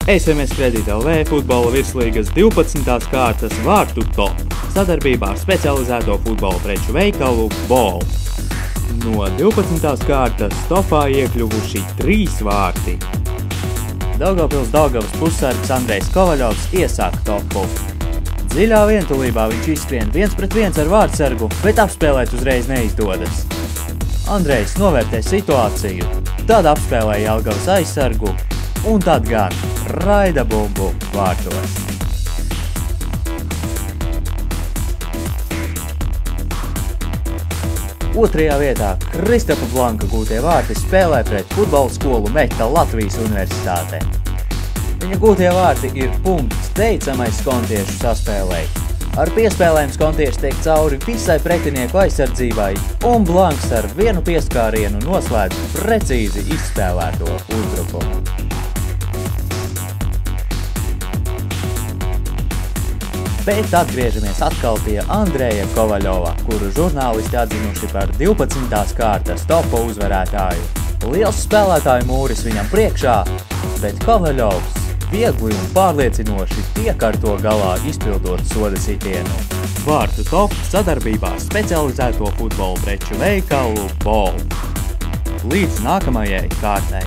SMS Kredīt LV futbola virslīgas 12. kārtas vārtu top sadarbībā ar specializēto futbola preču veikalu Ball. No 12. kārtas topā iekļuvuši 3 vārti. Daugavpils pussargs Andrejs Kovaļovs iesāk topu. Dziļā vientulībā viņš izskrien 1-1 ar vārtsargu, bet apspēlēt uzreiz neizdodas. Andrejs novērtē situāciju, tad apspēlē Jelgavas aizsargu un tad gan raida bumbu vārtos. Otrajā vietā Kristafa Blanka gūtie vārti spēlē pret futbola skolu Meta Latvijas Universitātē. Viņa gūtie vārti ir punkts teicamai skontiešu saspēlei. Ar piespēlēm skontieši tiek cauri visai pretinieku aizsardzībai, un Blanks ar vienu pieskārienu noslēdz precīzi izspēlēto uzbrukumu. Bet atgriežamies atkal pie Andreja Kovaļova, kuru žurnālisti atzinuši par 12. kārtas topa uzvarētāju. Liels spēlētāju mūris viņam priekšā, bet Kovaļovs viegli un pārliecinoši tiek ar to galā izpildot soda sitienu. Vārtu top sadarbībā specializēto futbola preču veikalu Ball. Līdz nākamajai kārtai!